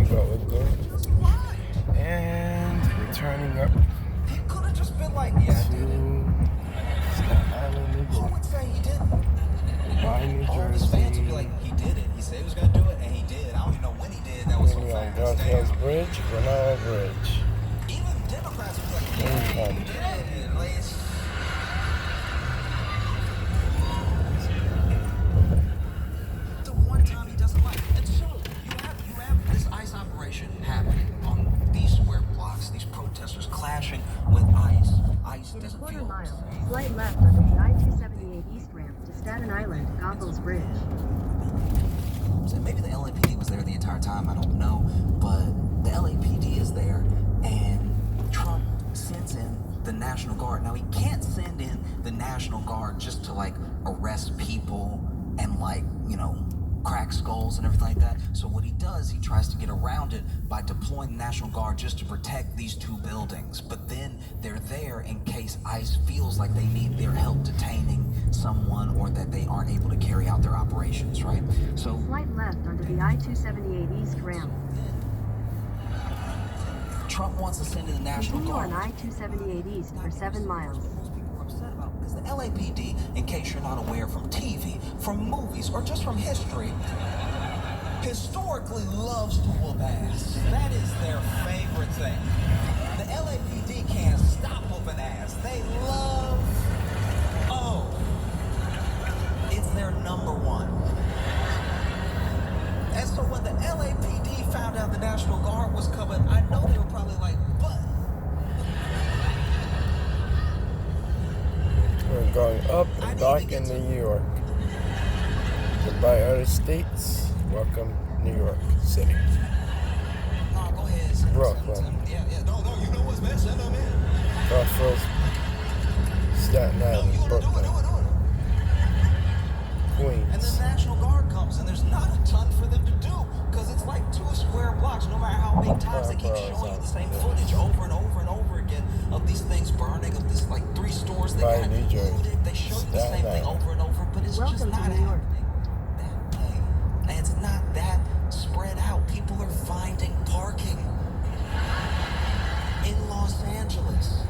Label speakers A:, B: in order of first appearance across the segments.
A: what we're doing. And we're turning up
B: He could have just been like, yeah, I did it.
A: Staten Island, New
B: Who
A: York.
B: would say he didn't?
A: By New
B: All of his
A: Jersey.
B: fans would be like, he did it. He said he was going to do it, and he did. I don't even know when he did. That was so
A: On
B: fast.
A: North Hills Bridge, Granada Bridge.
B: Even Democrats would be like, yeah, he did it. At least. The one time he doesn't like. And so, you have this ICE operation happening on these square blocks, these protesters clashing with ICE. ICE
C: In a
B: doesn't
C: quarter
B: feel
C: mile, slight left under the I-278 East ramp to Staten Island, Goethals Bridge.
B: So maybe the LAPD was there the entire time, I don't know, but the LAPD is there, and Trump sends in the National Guard. Now, he can't send in the National Guard just to, like, arrest people and, like, crack skulls and everything like that. So what he does, he tries to get around it by deploying the National Guard just to protect these two buildings. But then they're there in case ICE feels like they need their help detaining someone or that they aren't able to carry out their operations, right? So
C: Slight left under the I-278 East ramp.
B: Trump wants to send in the National
C: Continue
B: Guard.
C: on I-278 East for 7 miles.
B: Most people are upset about because the LAPD, in case you're not aware from TV, from movies, or just from history, historically loves to whoop ass. That is their favorite thing. The LAPD can't stop whooping ass. They love, it's their number one. And so when the LAPD found out the National Guard was coming, I know they were probably like, but.
A: We're going up and back in New York. Goodbye, other states. Welcome, New York City.
B: No, go ahead.
A: Brooklyn.
B: Yeah. No, you know what's best. Send them in.
A: Goethals, Staten Island,
B: Do it.
A: Brooklyn,
B: And
A: Queens.
B: the National Guard comes, and there's not a ton for them to do, because it's like 2 square blocks, no matter how many times they keep showing you the same footage over and over and over again of these things burning, of this, like, 3 stores they
A: By
B: got
A: New Jersey,
B: looted. They show you the
A: Staten
B: same thing
A: Island.
B: over and over, but it's just
C: Welcome
B: not
C: to New York.
B: happening that way. And it's not that spread out. People are finding parking in Los Angeles.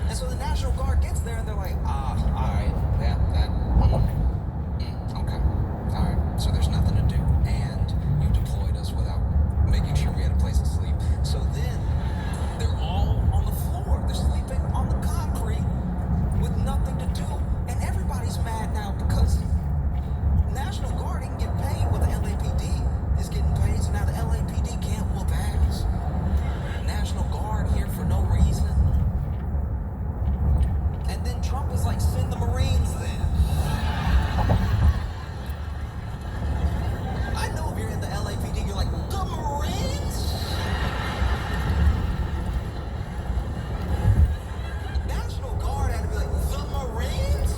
B: And so the National Guard gets there, and they're like, all right, okay. All right, so there's nothing to do, and you deployed us without making sure we had a place to sleep. So then they're all on the floor. They're sleeping on the concrete with nothing to do, and everybody's mad now because National Guard didn't get paid what the LAPD is getting paid, so now the LAPD can't whoop ass. National Guard here for no reason. And then Trump was like, send the Marines then. I know if you're in the LAPD, you're like, the Marines? National Guard had to be like, the Marines?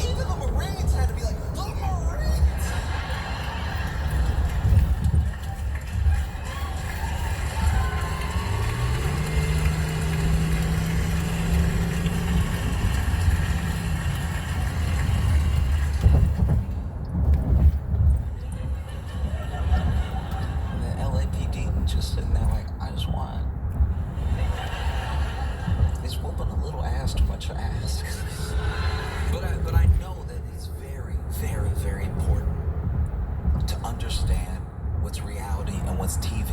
B: Even the Marines had to be like, the Marines? And the LAPD just sitting there like, I just want. Is whooping a little ass too much to ask? But I know that it's very, very, very important to understand what's reality and what's TV,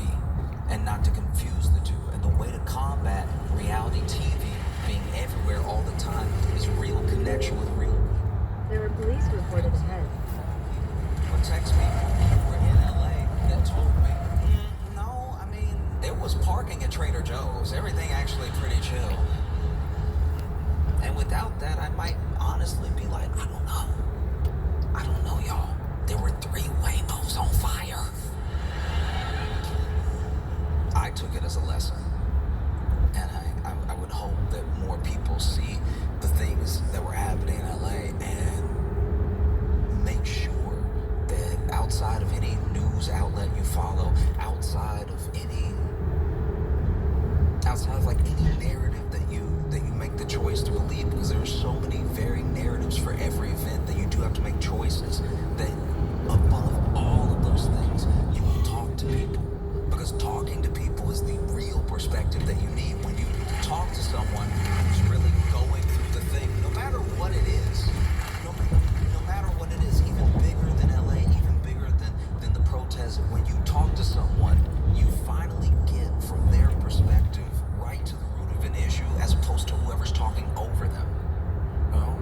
B: and not to confuse the two. And the way to combat reality TV being everywhere all the time is real connection with real people.
C: There are police reported ahead.
B: Or text me who were in LA that told me, no, I mean, there was parking at Trader Joe's. Everything actually pretty chill. And without that, I might honestly be like, I don't know, y'all. There were 3 Waymos on fire. I took it as a lesson. And I would hope that more people see the things that were happening in LA and make sure that outside of any news outlet you follow, outside of like any narrative that you make the choice to believe, because there are so many varied narratives for every event that you do have to make choices, that above all of those things, you will talk to people talking to people is the real perspective that you need when you talk to someone who's really going through the thing, no matter what it is. No matter what it is, even bigger than LA, even bigger than the protest, when you talk to someone, you finally get from their perspective right to the root of an issue as opposed to whoever's talking over them. You know?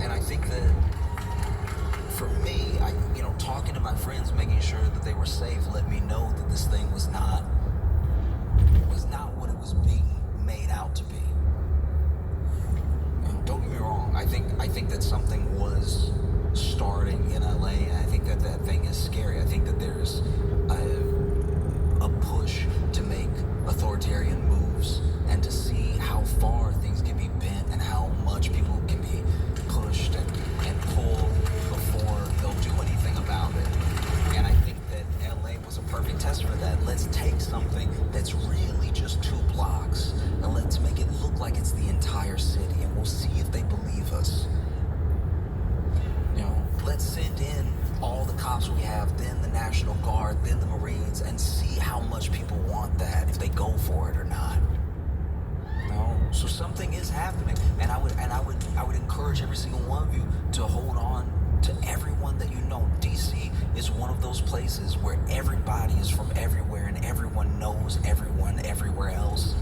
B: And I think that for me, talking to my friends, making sure that they were safe, let me know that this thing was not what it was being made out to be. Don't get me wrong. I think that something was starting in LA, and I think that thing is scary. I think that there's a push to make authoritarian moves and to see how far things can be bent and how much people can be pushed and pulled before they'll do anything about it. And I think that LA was a perfect test for that. Let's take something that's really just 2 blocks and let's make it look like it's the entire city, and we'll see if they believe us. Let's send in all the cops we have, then the National Guard, then the Marines, and see how much people want that, if they go for it or not. So something is happening, and I would encourage every single one of you to hold on to everyone that you know. DC is one of those places where everybody is from everywhere and everyone knows everyone everywhere else.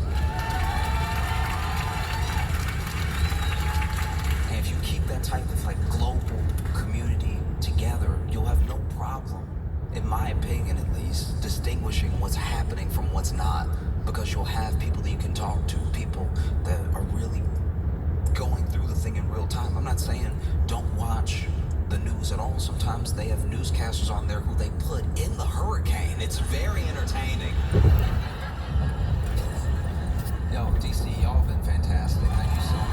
B: And if you keep that type of global community together, you'll have no problem, in my opinion at least, distinguishing what's happening from what's not, because you'll have people that you can talk to, people that are really going through the thing in real time. I'm not saying don't watch the news at all. Sometimes they have newscasters on there who they put in the hurricane. It's very entertaining. Yo, DC, y'all have been fantastic. Thank you so much.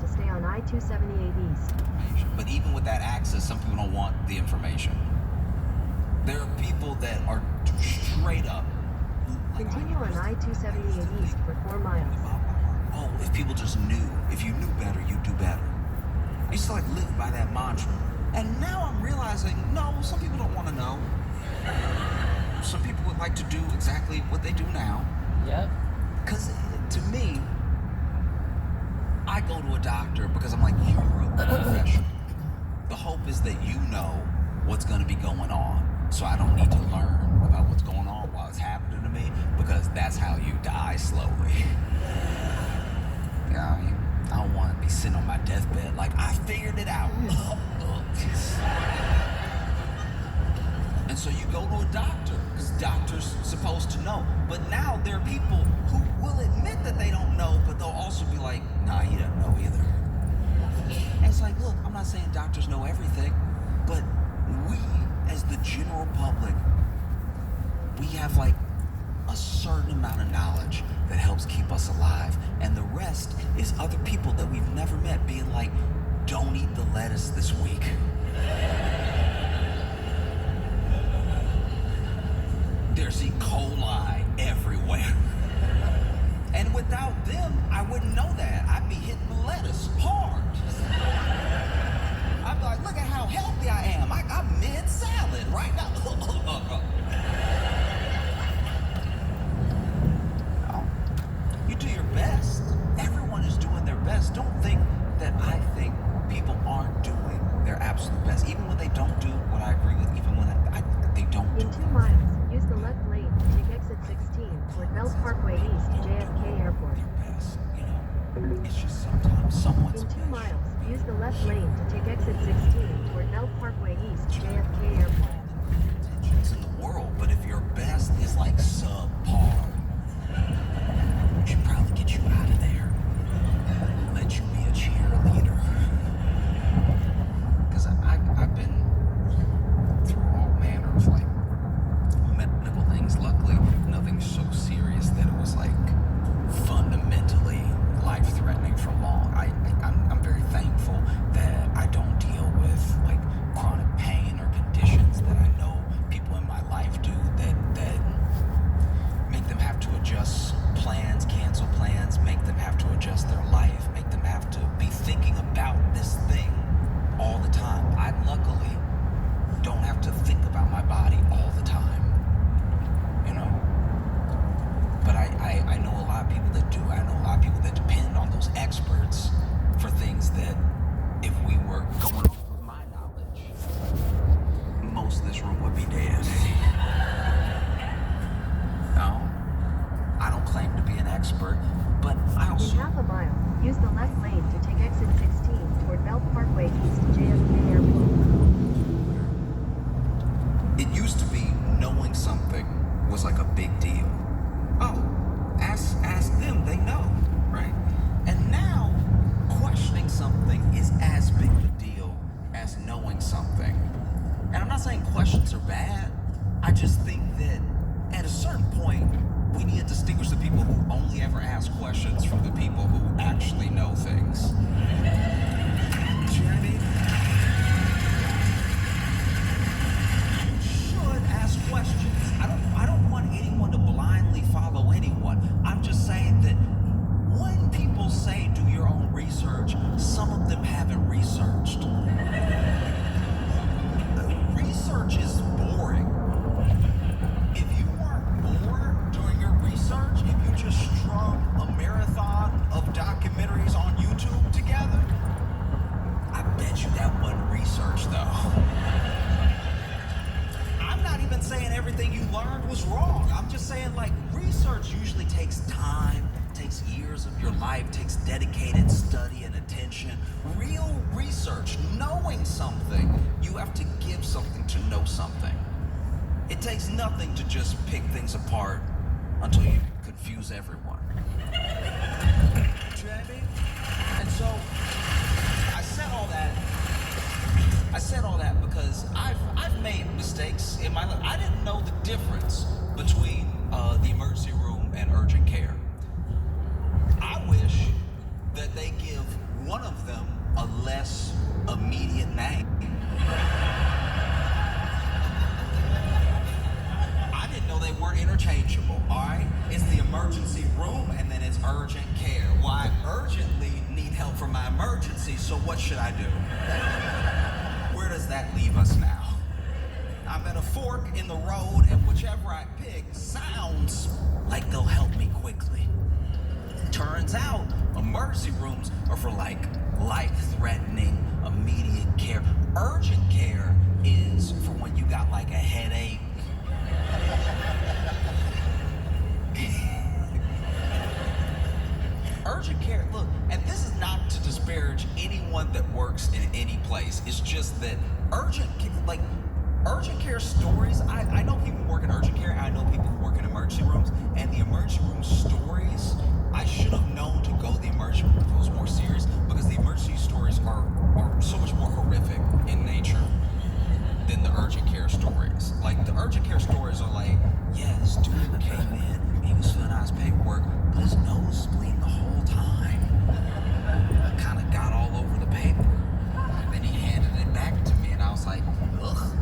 C: To stay on I-278 East.
B: But even with that access, some people don't want the information. There are people that are straight up.
C: Continue on I-278 East for 4 miles.
B: Oh, if people just knew. If you knew better, you'd do better. I used to live by that mantra. And now I'm realizing, no, some people don't want to know. Some people would like to do exactly what they do now.
D: Yep.
B: Because to me, I go to a doctor because I'm like, you're a professional. The hope is that you know what's going to be going on, so I don't need to learn about what's going on while it's happening to me, because that's how you die slowly. I don't want to be sitting on my deathbed like, I figured it out. And so you go to a doctor, because doctors supposed to know. But now there are people who will admit that they don't know, but they'll also be like, nah, he doesn't know either. And it's like, look, I'm not saying doctors know everything, but we, as the general public, we have a certain amount of knowledge that helps keep us alive. And the rest is other people that we've never met being like, don't eat the lettuce this week. There's E. coli everywhere. And without them, I wouldn't know that. I'd be hitting the lettuce hard. I'd be like, look at how healthy I am. I'm mid-salad right now. You do your best. Everyone is doing their best. Don't think that I think people aren't doing their absolute best. Even when they don't do what I agree with, even when they don't do
C: In 2 miles, use the left lane to take exit 16 toward Bell's Parkway East, JFK Airport.
B: their best.
C: In 2 miles, use the left lane to take exit 16 toward Bell Parkway East, JFK Airport.
B: Intentions in the world, but if your best is like subpar, we should probably get you out of there. Let you be a cheerleader. Because I've been through all manner of like medical things. Luckily, nothing so serious that it was like fundamentally life-threatening for long. I'm very thankful that I don't deal with like chronic pain or conditions that I know people in my life do that make them have to adjust plans, cancel plans, make them have to adjust their life, make them have to be thinking about this thing all the time. I luckily don't have to think about my body all the time, you know? But I know a lot of people that do. I know a lot of people that depend on those experts for things that if we were going off of my knowledge, most of this room would be dead. No, I don't claim to be an expert, but I
C: In
B: also...
C: half a mile, use the left lane to take exit 16 toward Bell Parkway East, JFK Airport.
B: It used to be knowing something was like a big deal. Oh, ask them, they know, right? And now, questioning something is as big a deal as knowing something. And I'm not saying questions are bad. I just think that at a certain point, we need to distinguish the people who only ever ask questions from the people who actually know things. Do you know what I mean? Should ask questions. I don't want anyone to blindly follow anyone. I'm just saying that when people say do your own research, some of them haven't researched. Research is boring. If you weren't bored during your research, if you just strung a marathon of documentaries on YouTube together, I bet you that wasn't research though. I'm not even saying everything you learned was wrong. I'm just saying like research usually takes time, takes years of your life, takes dedicated study and attention. Real research, knowing something, you have to give something to know something. It takes nothing to just pick things apart until you confuse everyone. Do you know what I mean? And so I said all that because I've made mistakes in my life. I didn't know the difference between the emergency room and urgent care. I wish that they give one of them a less immediate name. I didn't know they weren't interchangeable, all right? It's the emergency room and then it's urgent care. Well, I urgently need help for my emergency, so what should I do? Where does that leave us now? I'm at a fork in the road and whichever I pick sounds like they'll help me quickly. Turns out, emergency rooms are for like life-threatening, immediate care. Urgent care is for when you got like a headache. Urgent care, look, and this is not to disparage anyone that works in any place. It's just that urgent care stories, I know people who work in urgent care, I know people who work in emergency rooms, and the emergency room stories, I should have known to go to the emergency room if it was more serious, because the emergency stories are so much more horrific in nature than the urgent care stories. Like, the urgent care stories are like, yeah, this dude came in, he was filling out his paperwork, but his nose was bleeding the whole time. Kind of got all over the paper. Then he handed it back to me, and I was like, ugh.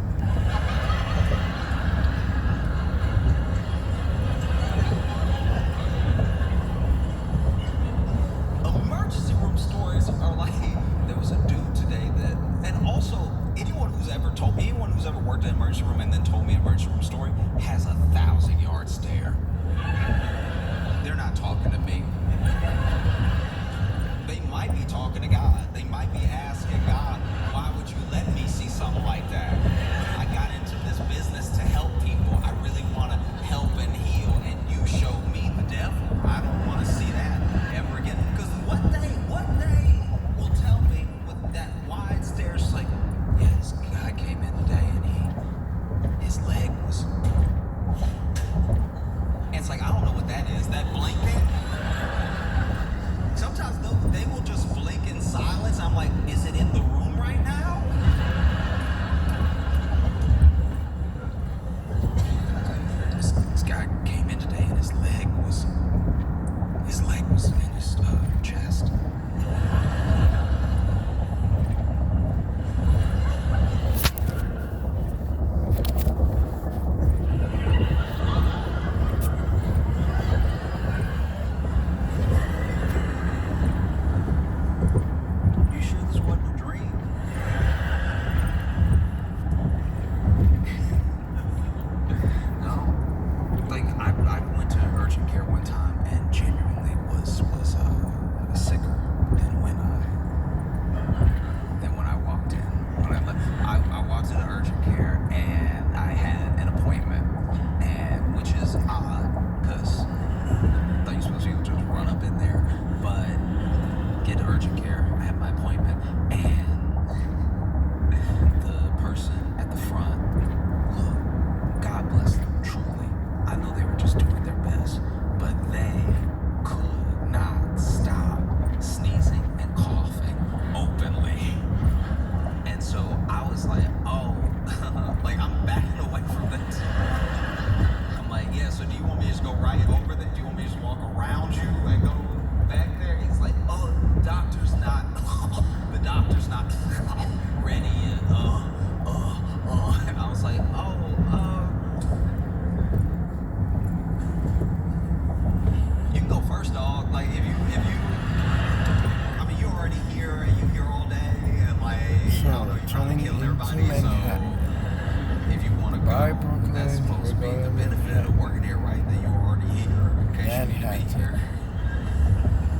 B: here?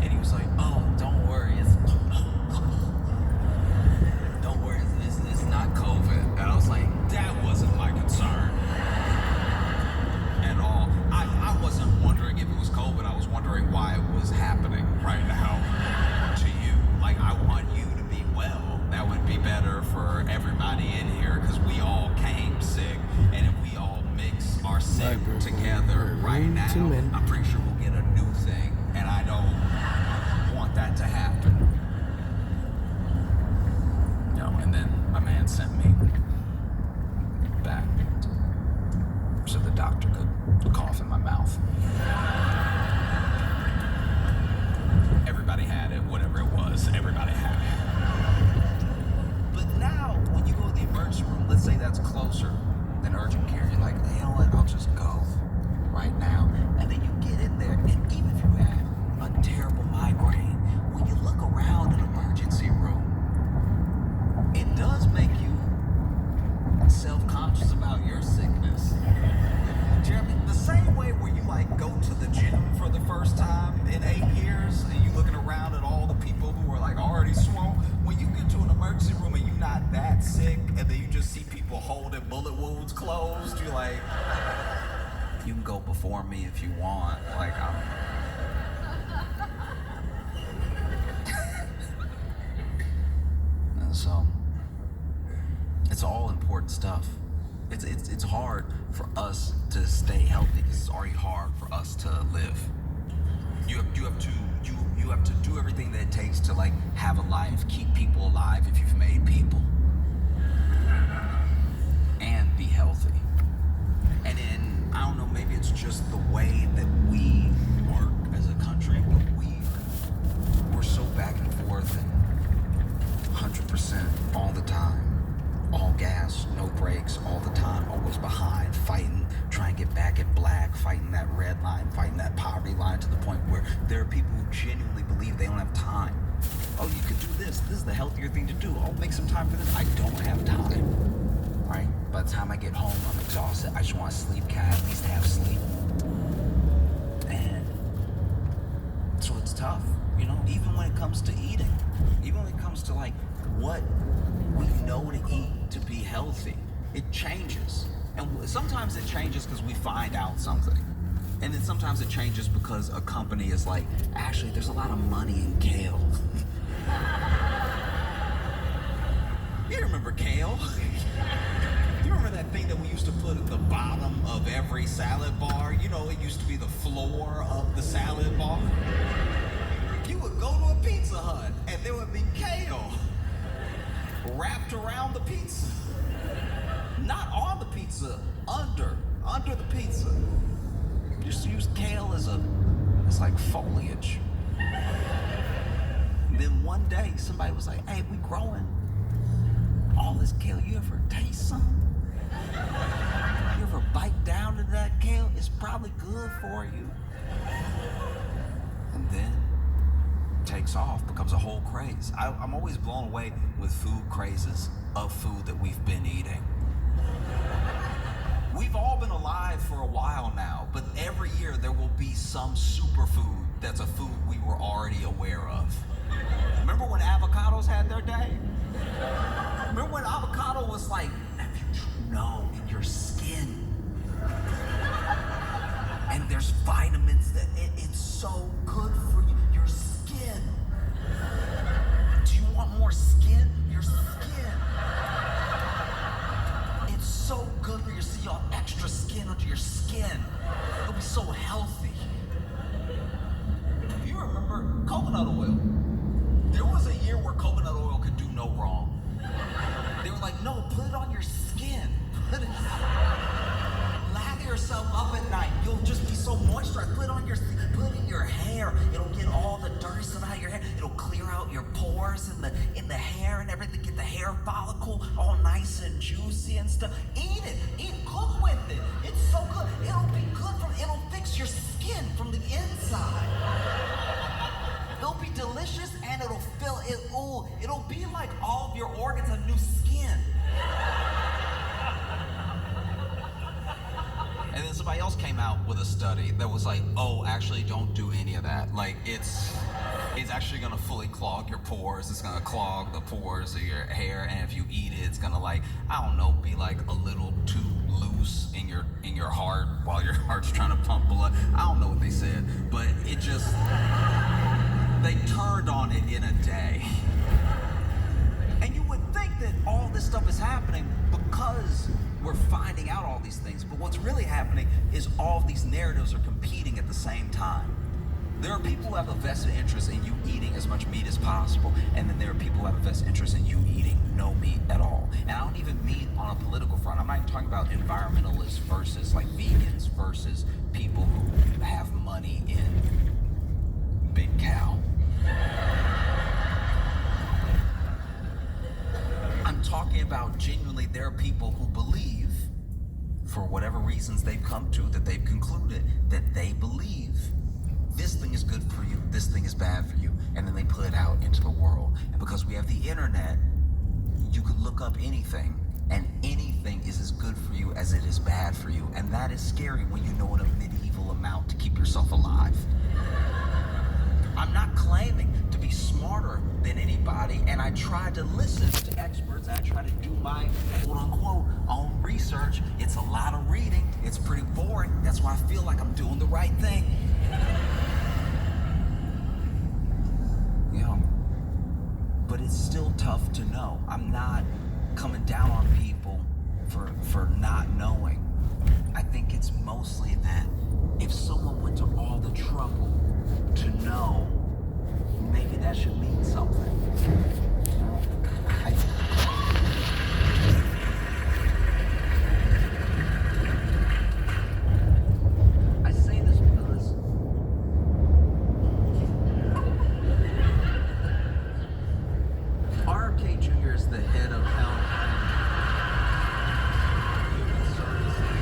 B: And he was like, oh, don't worry, don't worry, it's not COVID. And I was like, that wasn't my concern at all. I wasn't wondering if it was COVID. I was wondering why it was happening right now to you. Like, I want you to be well. That would be better for everybody in here because we all came sick. And if we all mix our sick together right now, I'm pretty sure we'll get a new thing. And I don't want that to happen. And then my man sent me back so the doctor could cough in my mouth. Everybody had it, whatever it was, everybody had it. But now, when you go to the emergency room, let's say that's closer than urgent care, you're like, you know what, I'll just go right now. And then you get in there, and even if you have a terrible migraine, when you look around an emergency room, it does make you self-conscious about your sickness. Jeremy, the same way where you like go to the gym for the first time in 8 years and you looking around at all the people who are like already swole, when you get to an emergency room and you're not that sick and then you just see people holding bullet wounds closed, you're like, you can go before me if you want. Like, and so it's all important stuff. It's hard for us to stay healthy because it's already hard for us to live. You have to do everything that it takes to like have a life, keep people alive if you've made people, and be healthy. And then I don't know, maybe it's just the way that we work as a country, but we're so back and forth and 100% all the time. All gas, no brakes, all the time, always behind, fighting, trying to get back at black, fighting that red line, fighting that poverty line to the point where there are people who genuinely believe they don't have time. Oh, you could do this. This is the healthier thing to do. I'll make some time for this. I don't have time. Right? By the time I get home, I'm exhausted. I just want to sleep. Can I at least have sleep? And so it's tough, even when it comes to eating, even when it comes to like what we know to eat to be healthy, it changes. And sometimes it changes because we find out something. And then sometimes it changes because a company is like, actually, there's a lot of money in kale. You remember kale? You remember that thing that we used to put at the bottom of every salad bar? It used to be the floor of the salad bar. You would go to a Pizza Hut and there would be kale wrapped around the pizza. Not on the pizza, under the pizza. Just use kale it's like foliage. And then one day somebody was like, hey, we growing all this kale. You ever taste some? You ever bite down to that kale? It's probably good for you. And then takes off, becomes a whole craze. I'm always blown away with food crazes of food that we've been eating. We've all been alive for a while now, but every year there will be some superfood that's a food we were already aware of. Remember when avocados had their day? Remember when avocado was like, in your skin. And there's vitamins that it's so good for you. Your skin. Do you want more skin? Your skin. It's so good for your skin. Extra skin under your skin. It'll be so healthy. You remember coconut oil? There was a year where coconut oil could do no wrong. They were like, no, put it on your skin. Lather yourself up at night. You'll just be so moisturized. Put it in your hair. It'll get all the dirty stuff out of your hair. It'll clear out your pores in the hair and everything. Get the hair follicle all nice and juicy and stuff. Eat it. Cook with it. It's so good. It'll be good it'll fix your skin from the inside. It'll be delicious and it'll fill it. Ooh, it'll be like all of your organs have new skin. And then somebody else came out with a study that was like, oh, actually don't do any of that. Like it's actually gonna fully clog your pores. It's gonna clog the pores of your hair, and if you eat it, it's gonna like, I don't know, be like a little too loose in your heart while your heart's trying to pump blood. I don't know what they said, but it just, they turned on it in a day. And you would think that all this stuff is happening because we're finding out all these things, but what's really happening is all of these narratives are competing at the same time. There are people who have a vested interest in you eating as much meat as possible, and then there are people who have a vested interest in you eating no meat at all. And I don't even mean on a political front. I'm not even talking about environmentalists versus like vegans versus people who have money in big cow. I'm talking about genuinely there are people who believe, for whatever reasons they've come to, that they've concluded that they believe this thing is good for you, this thing is bad for you, and then they put it out into the world. And because we have the internet, you could look up anything, and anything is as good for you as it is bad for you. And that is scary when you know in a medieval amount to keep yourself alive. I'm not claiming to be smarter than anybody, and I try to listen to experts. I try to do my quote-unquote own research. It's a lot of reading. It's pretty boring. That's why I feel like I'm doing the right thing. You know, but it's still tough to know. I'm not coming down on people for not knowing. I think it's mostly that if someone went to all the trouble to know, maybe that should mean something. I say this because RFK Jr. is the head of health and human services.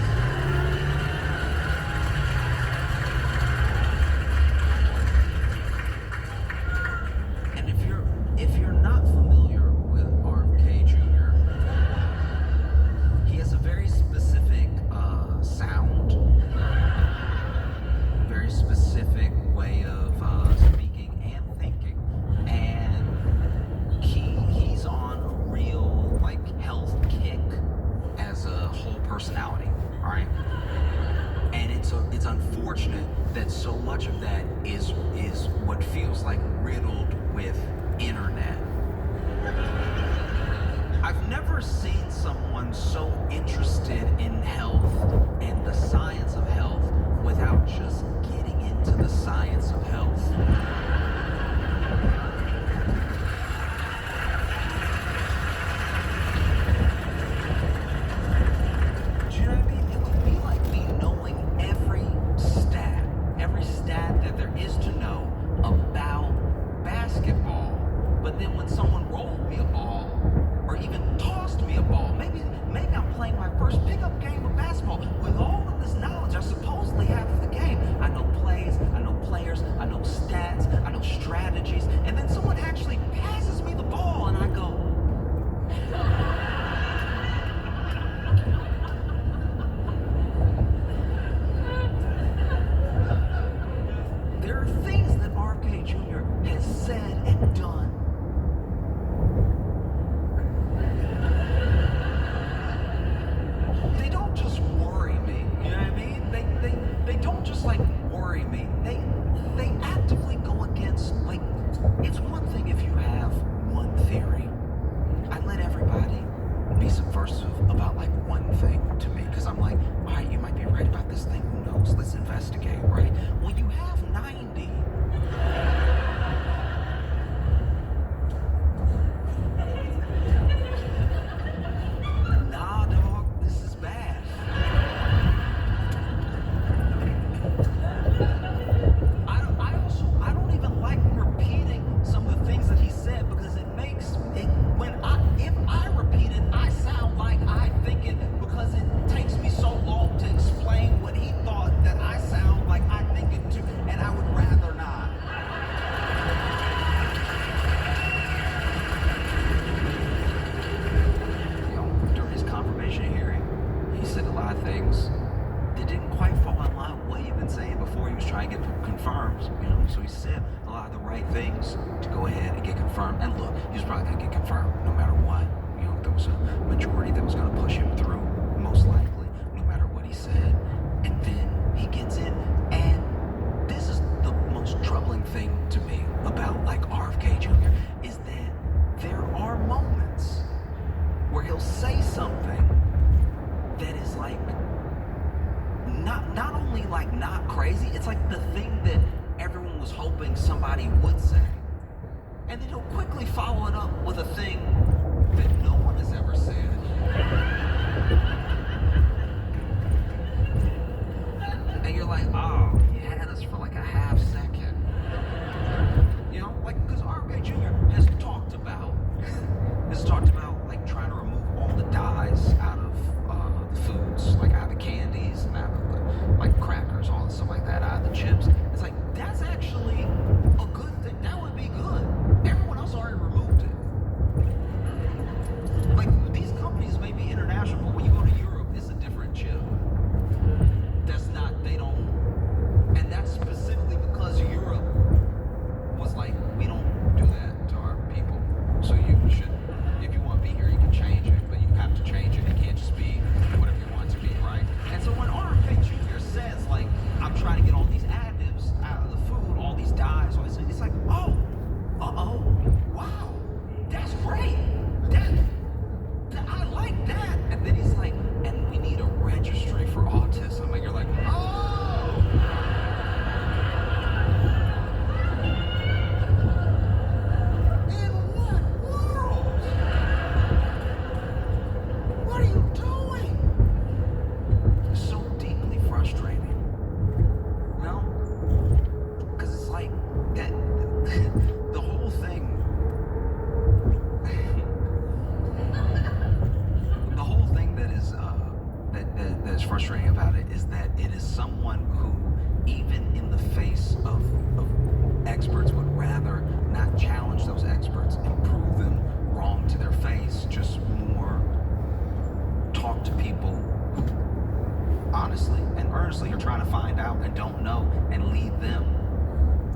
B: So he said a lot of the right things to go ahead and get confirmed. And look, he was probably going to get confirmed no matter what. You know, there was a majority that was going to push him through, most likely, no matter what he said. And then he gets in, and this is the most troubling thing to me about like RFK Jr. is that there are moments where he'll say something that is like not only like not crazy, it's like the thing that everyone was hoping somebody would say. And then he'll quickly follow it up with a thing that no one has ever said. And you're like, oh, you had us for like a half second. You know, like, because RFK Jr. has talked about like trying to remove all the dyes out of the foods, like out of the candies and out of the like crackers, all the stuff like that, out of the chips. It's like, that's actually a good thing. That would be good. Everyone else already removed it. Like, these companies may be international, but when you go to Europe, it's a different chip. That's not, they don't, and that's specifically because Europe was like, we don't do that to our people. So you should, if you want to be here, you can change it, but you have to change it. It can't just be whatever you want to be, right? And so when RFK Jr. says, like, I'm trying to get all these additives out of the food, all these dyes, all these things, it's like, oh, wow, that's great. I like that. And then he's like, and we need a registry for autism. And you're like, oh! In what world? What are you doing? It's so deeply frustrating. You know? Because it's like, that, the whole thing, the whole thing that is that is frustrating about it is that it is someone who, even in the face of experts, would rather not challenge those experts and prove them wrong to their face, just more talk to people who honestly and earnestly are trying to find out and don't know and lead them.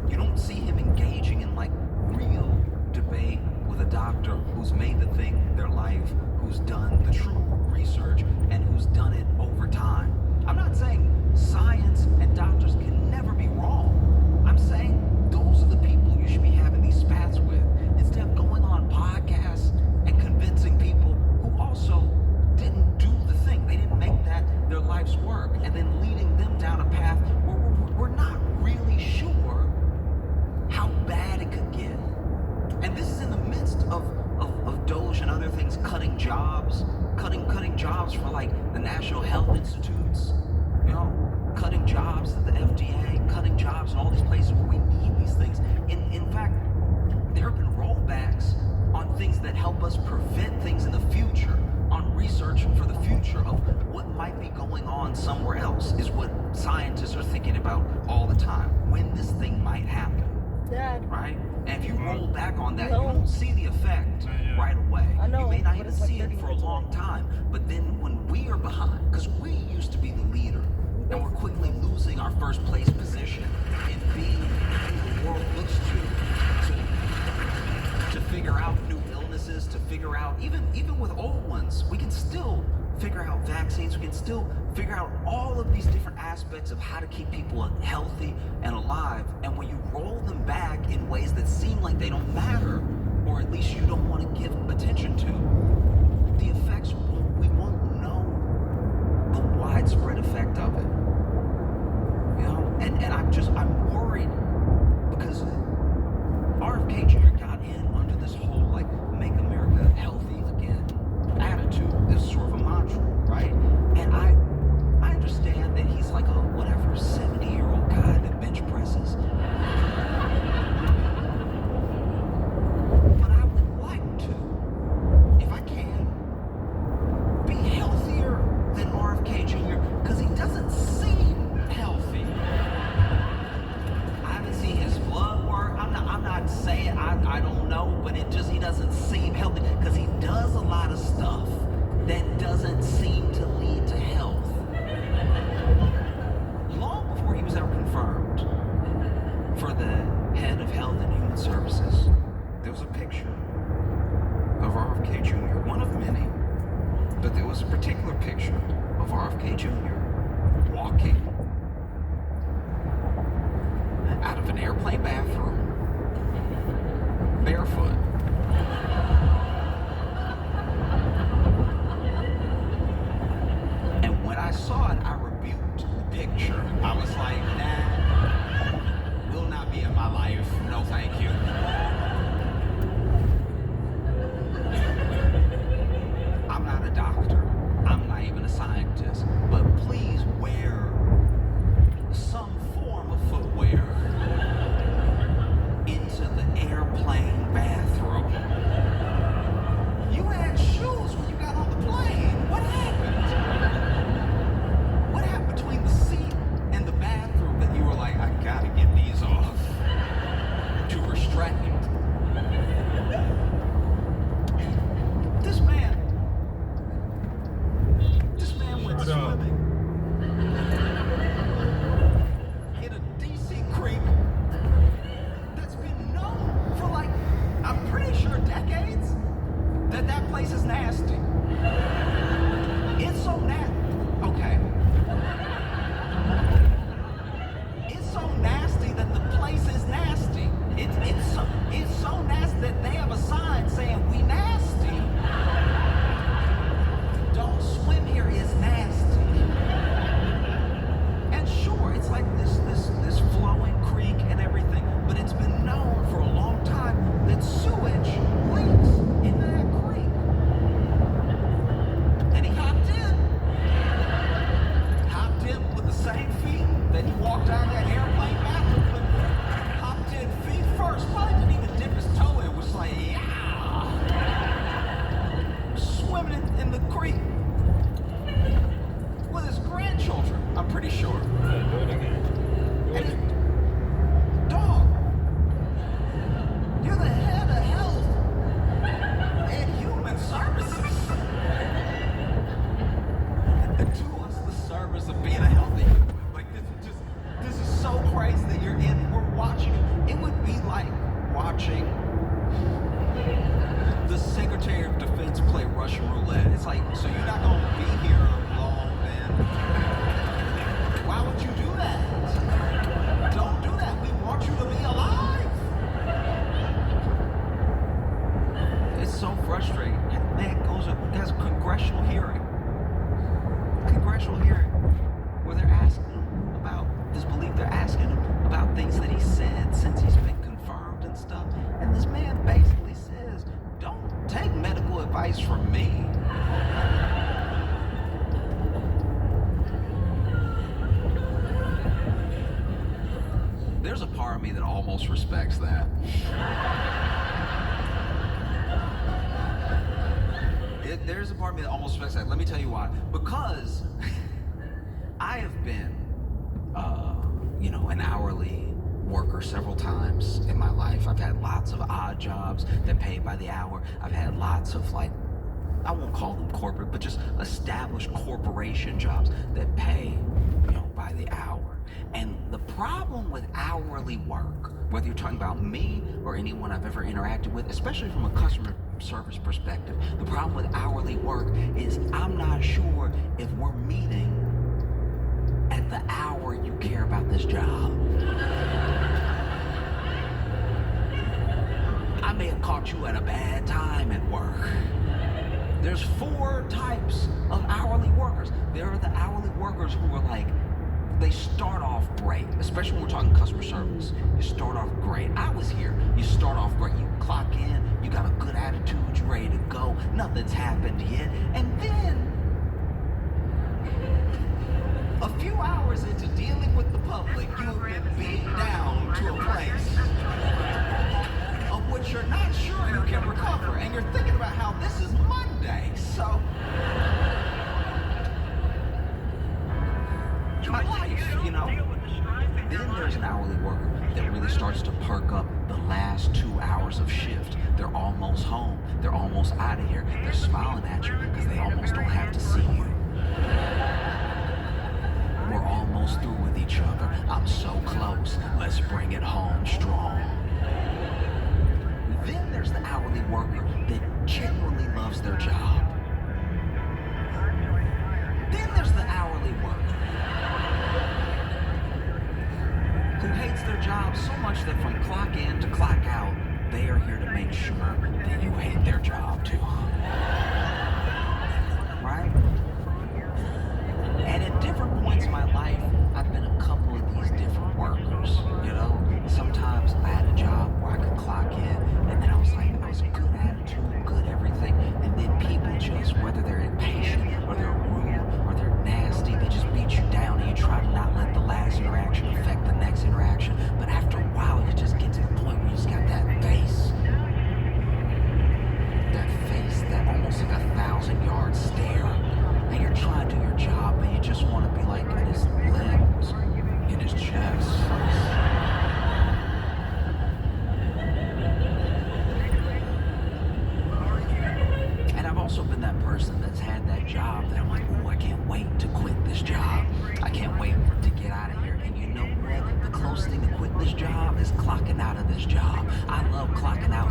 B: You don't see him engaging in like real debate with a doctor who's made the thing their life, who's done the true research, and who's done it over time. I'm not saying science and doctors can never be wrong. I'm saying those are the people you should be having these spats with, instead of going on podcasts and convincing people who also didn't do the thing. They didn't make that their life's work, and then leading them down a path where we're not really sure how bad it could get. And this is in the midst of Doge and other things cutting jobs for like the National Health Institutes, you know, cutting jobs at the FDA, cutting jobs in all these places where we need these things. In fact, there have been rollbacks on things that help us prevent things in the future, on research for the future of what might be going on somewhere else, is what scientists are thinking about all the time, when this thing might happen.
D: Dad.
B: Right? And if you roll back on that, you don't see the effect right away.
D: I know,
B: You may not
D: but
B: even
D: it's like
B: see
D: 30
B: it for a
D: minutes
B: long
D: away.
B: time. But then when we are behind, because we used to be the leader, and we're quickly losing our first place position in being who the world looks to figure out new illnesses, to figure out, even with old ones, we can still figure out vaccines, we can still figure out all of these different aspects of how to keep people healthy and alive. And when you roll them back in ways that seem like they don't matter, or at least you don't want to give attention to, the effects, we won't know the widespread effect of it. You know, and I'm worried because RFK Jr. got in under this whole like make America healthy again attitude. This is sort of a mantra, right? And I understand that he's like a 70-year-old guy that bench presses. But I would like to, if I can, be healthier than RFK Jr. because he doesn't seem healthy. I haven't seen his blood work. I'm not saying I don't know, but he doesn't seem healthy because he does a lot of stuff that doesn't seem to lead to health. Long before he was ever confirmed for the head of Health and Human Services, there was a picture of RFK Jr., one of many, but there was a particular picture of RFK Jr. walking out of an airplane bathroom, barefoot. And when I saw it, I rebuked the picture. I was like, nah, will not be in my life. No, thank you. I'm not a doctor. I'm not even a scientist. But please wear some form of footwear into the airplane bathroom. You had shoes when you got on the plane. What happened? What happened between the seat and the bathroom that you were like, I gotta get these off? Too restricting. This man went swimming in a DC creek that's been known for like, I'm pretty sure decades, that place is nasty. It's so nasty. Okay. It's so nasty that the place is nasty. It's so nasty that they have a sign saying we nasty. Don't swim here is nasty. And sure, it's like this flowing creek and everything, but it's been known for a long time that sewage leaks into that creek. And he hopped in with the same feet that he walked out of that airplane bathroom with. Hopped in feet first, probably didn't even dip his toe in, was like, yeah, swimming in the creek with his grandchildren, I'm pretty sure. And dog, you're the head of Health and Human Services. And do us the service of being a healthy human. Like this is so crazy that we're watching it. It would be like watching the Secretary of Defense play Russian roulette. It's like, so you're not gonna be here long, man. Why would you do that? Don't do that. We want you to be alive. It's so frustrating. Man, there's a congressional hearing. Where they're asking him about this belief. They're asking him about things that he said since he's been confirmed and stuff. And this man basically says, don't take medical advice from me. There's a part of me that almost respects that. There's a part of me that almost respects that. Let me tell you why. Because I have been, an hourly worker several times in my life. I've had lots of odd jobs that pay by the hour. I've had lots of I won't call them corporate, but just established corporation jobs that pay, by the hour. And the problem with hourly work, whether you're talking about me or anyone I've ever interacted with, especially from a customer service perspective, the problem with hourly work is I'm not sure if we're meeting at the hour you care about this job. I may have caught you at a bad time at work. There's 4 types of hourly workers. There are the hourly workers who are they start off great, especially when we're talking customer service. You start off great. I was here. You start off great. You clock in, you got a good attitude, you're ready to go. Nothing's happened yet. And then, a few hours into dealing with the public, you've been beat down to a place of which you're not sure you can recover. And you're thinking about how this is Monday. So, my life, Then there's an hourly worker that really starts to perk up the last 2 hours of shift. They're almost home. They're almost out of here. They're smiling at you because they almost don't have to see you. We're almost through with each other. I'm so close. Let's bring it home strong.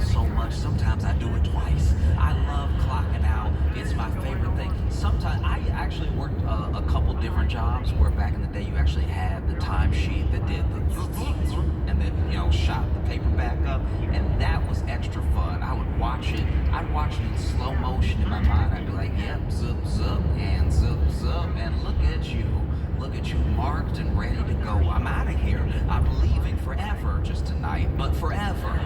B: so much, sometimes I do it twice. I love clocking out. It's my favorite thing. Sometimes I actually worked a couple different jobs where back in the day you actually had the timesheet that did the and then shot the paper back up, and that was extra fun. I would watch it. I'd watch it in slow motion in my mind. I'd be like, yep, zup zup and zup zup, and look at you. Look at you, marked and ready to go. I'm out of here. I'm leaving forever, just tonight, but forever.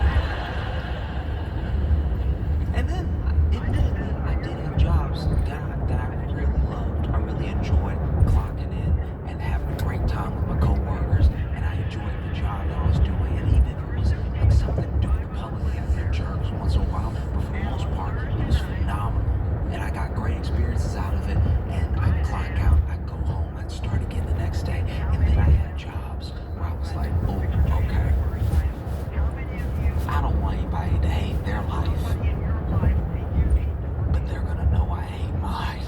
B: And then, admittedly, I did have jobs that I really loved. I really enjoyed clocking in and having a great time with my coworkers, and I enjoyed the job that I was doing. And even if it was like something to do with the public, we had their jerks once in a while, but for the most part, it was phenomenal. And I got great experiences out of it, and I'd clock out, I'd go home, I'd start again the next day, and then I had jobs where I was like, oh, okay. I don't want anybody to hate their life, but they're gonna know I hate mine.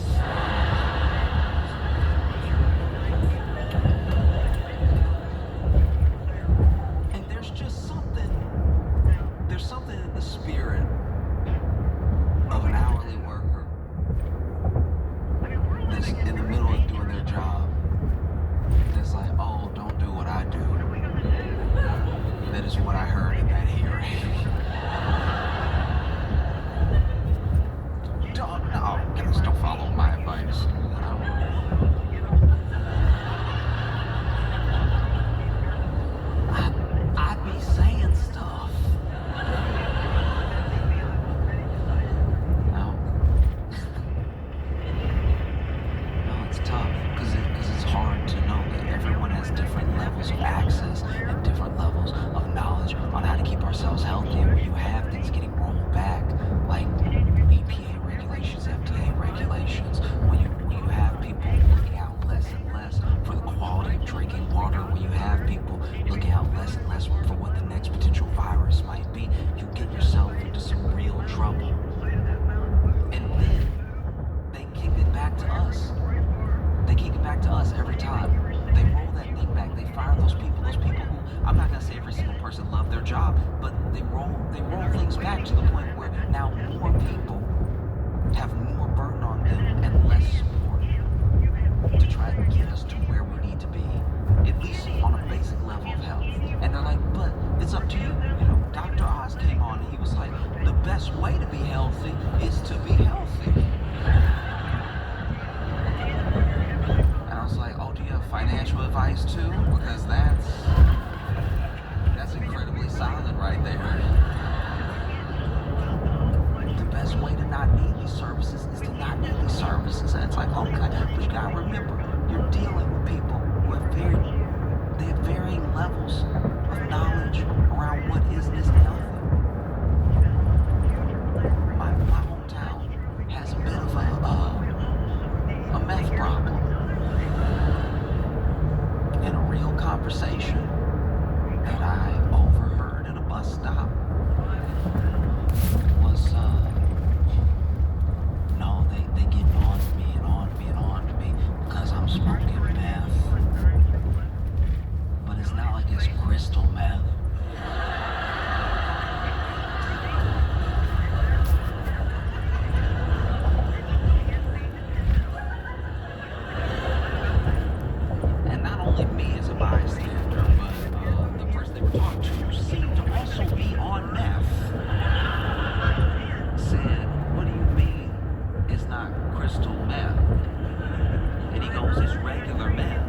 B: And there's something in the spirit of an hourly worker that's in the middle of doing their job that's like, oh, don't do what I do. That is what I heard in that hearing. Don't follow my advice. I'd be saying stuff. No, it's tough because it's hard to know that everyone has different levels of access and different levels of knowledge on how to keep ourselves healthy. And when you have things getting rolled back, like EPA regulations, FDA regulations, when you have people looking out less and less for the quality of drinking water, when you have people looking out less and less for what the next potential virus might be, you get yourself into some real trouble. And then they kick it back to us. They kick it back to us every time. They roll that thing back. They fire those people who, I'm not gonna say every single person loved their job, but they roll things back to the point where now more people have more burden on them and less support to try to get us to where we need to be, at least on a basic level of health. And they're like, but it's up to you. Dr. Oz came on and he was like, the best way to be healthy is to be healthy. And I was like, oh, do you have financial advice too? Because that's incredibly solid right there. The best way to not need these services is to not need these services. And it's like, okay, but you gotta remember, you're dealing with people who have varying levels of knowledge around what is and isn't healthy. My hometown has a bit of a meth problem. And a real conversation that I overheard at a bus stop was, no, they get on to me and on to me and on to me because I'm smoking meth. But it's not like it's crystal meth. And not only me as a bystander, but the person they were talking to seemed to also be on meth. Said, what do you mean it's not crystal meth? And he goes, it's regular meth.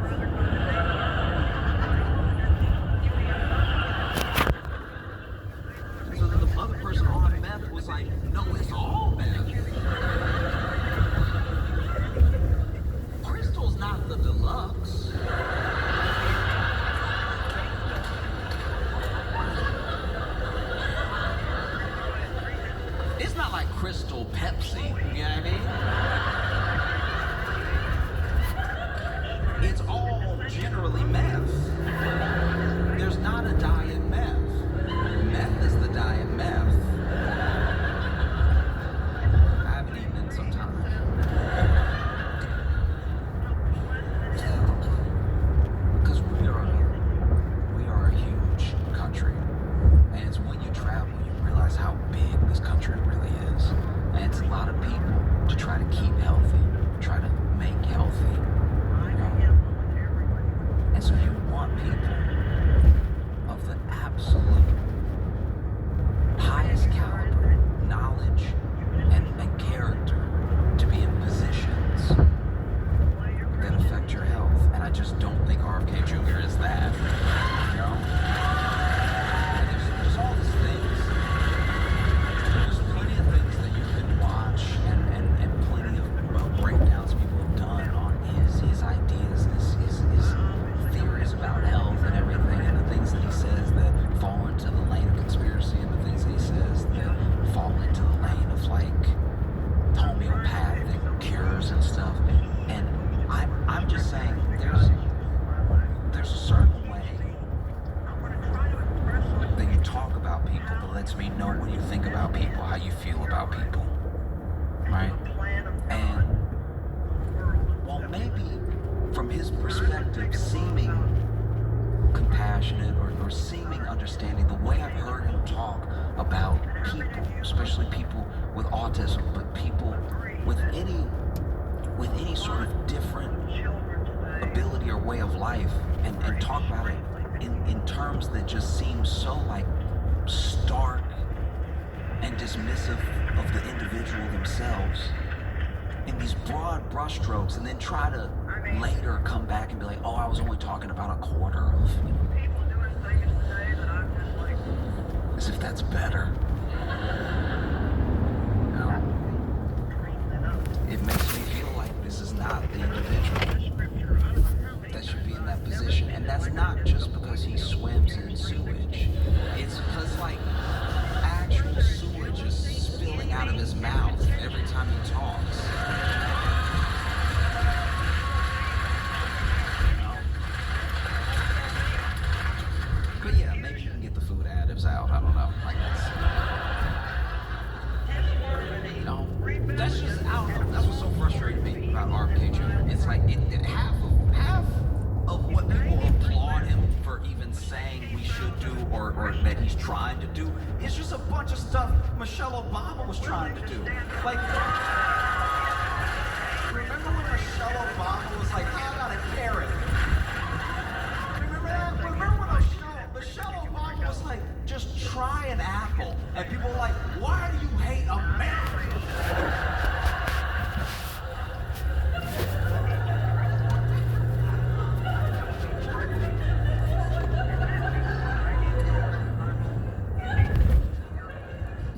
B: So then the other person on meth was like, no, it's all meth. Crystal's not the deluxe. It's not like Crystal Pepsi, you know what I mean? It's all generally meth. There's not a diet meth. Meth is the diet meth. I haven't eaten in some time. Because we are a huge country. And it's when you travel you realize how big to try to keep healthy, try to make healthy. You know? And so you want people of the absolute highest caliber, knowledge, and character to be in positions that affect your health. And I just don't think RFK Jr. is that. You know? And there's all these things. There's plenty of things that you can watch and plenty of breakdowns people have done on his ideas, his theories about health and everything, and the things that he says that fall into the lane of conspiracy, and the things that he says that fall into the lane of like homeopathic cures and stuff. And I'm just saying there's a certain way that you talk about people that lets me know what you think about people, how you feel about people, right? And while maybe from his perspective seeming compassionate or seeming understanding, the way I've heard him talk about people, especially people with autism, but people with any sort of different ability or way of life, and talk about it in terms that just seem so like stark and dismissive of the individual themselves in these broad brushstrokes, and then try to later come back and be like, oh, I was only talking about a quarter of, you know, as if that's better. No. It makes me feel like this is not the individual that should be in that position. And that's not just because he swims in sewage. It's because like actual sewage is spilling out of his mouth every time he talks. But yeah, maybe you can get the food additives out. I don't know. I guess. You know, that's just out. That's what's so frustrating me about RFK Jr. It's like half of what people applaud him for even saying we should do or that he's trying to do is just a bunch of stuff Michelle Obama was trying to do. Like, remember when Michelle Obama was like, I got a carrot? Remember that? Remember when Michelle Obama was like, just try an apple. And people were like, why do you hate America?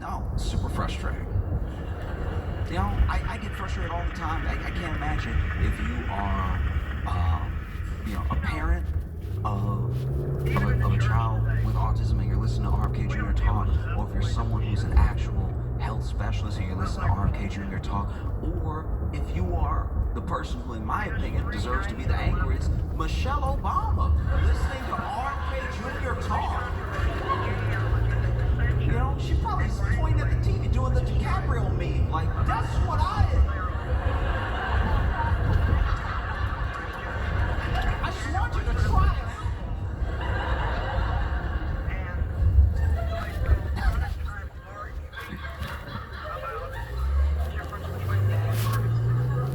B: No, super frustrating. You know, I get frustrated all the time. I can't imagine if you are, you know, a parent of a child with autism and you're listening to RFK Jr. talk, or if you're someone who's an actual health specialist and you're listening to RFK Jr. talk, or if you are the person who, in my opinion, deserves to be the angriest, Michelle Obama, listening to RFK Jr. talk. You know, she probably is pointing at the TV doing the DiCaprio meme, like, that's what I am. I just want you to try it.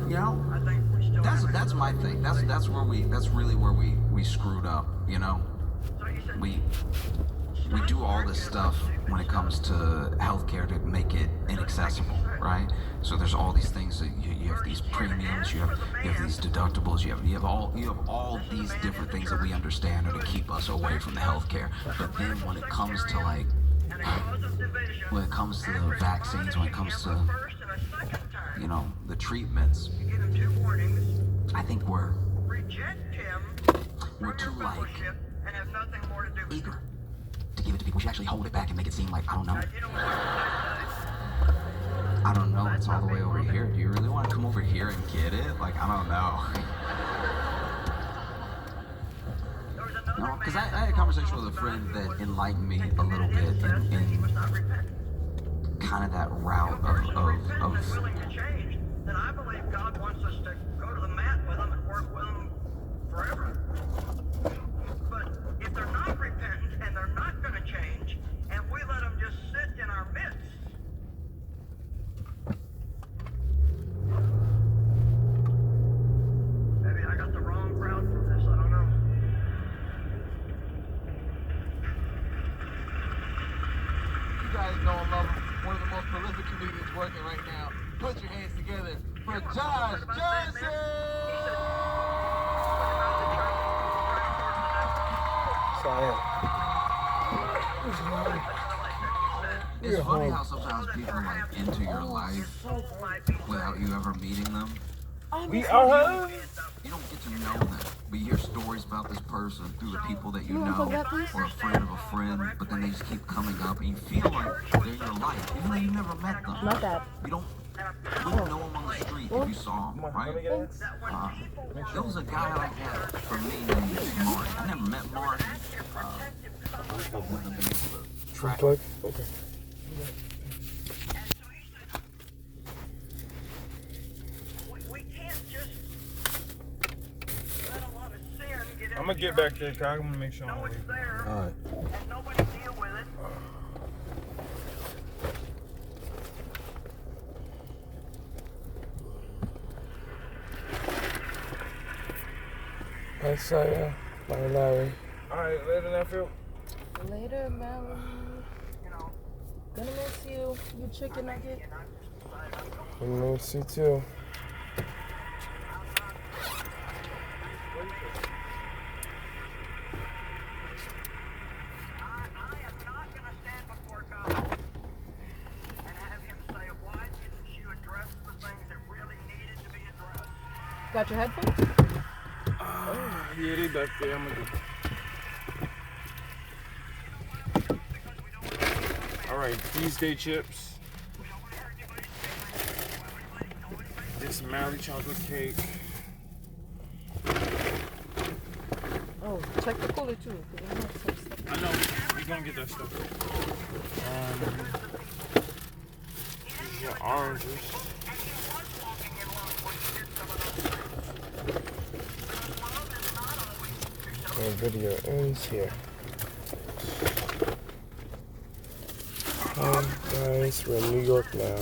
B: You know, that's my thing. That's really where we screwed up. You know, we do all this stuff when it comes to healthcare to make it inaccessible, right? So there's all these things that you have these premiums, you have these deductibles, you have all these different things that we understand are to keep us away from the healthcare. But then when it comes to the vaccines, when it comes to, you know, the treatments, I think we're too like eager to give it to people. We should actually hold it back and make it seem like, I don't know, it's all the way over here. Do you really want to come over here and get it? Like, I don't know. No, because I had a conversation with a friend that enlightened me a little bit in kind of that route of
D: then I believe God wants us to go to the mat with them and work with them forever. But if they're not repentant and they're not going to change, and we let them just sit in our midst,
E: guys know and love him. One of the most prolific comedians working right now. Put your hands together for Josh Jersey!
B: It's funny how sometimes people like enter your life without you ever meeting them.
A: We are.
B: You don't get to know them, but you hear stories about this person through the people that you know or a friend of a friend, but then they just keep coming up and you feel like they're in your life, even though you never met them.
F: Not that.
B: You wouldn't know them on the street if you saw them, right? There was a guy like that for me named Mark. I never met Mark. I wouldn't have been able to track him.
A: Okay.
D: We can't just let a lot of sin get
G: I'm gonna get back there, Kyle. I'm gonna make sure I'm
D: know it's
G: leaving.
D: there
A: Alright.
D: and nobody deal with it.
A: Bye, Saya. Bye, Larry.
G: Alright, later, nephew.
F: Later, Melanie. Gonna miss you, you chicken nugget.
A: We miss you too.
D: I am not going to stand before God and have him say, why didn't you address the things that really needed to be addressed?
F: Got your headphones?
G: Yeah, they back there. I'm gonna go. Alright, these day chips. This Mally chocolate cake.
F: Oh, check the cooler too. 'Cause we have some stuff.
G: I know, we're gonna get that stuff. These are oranges.
A: The video ends here. Guys, we're in New York now.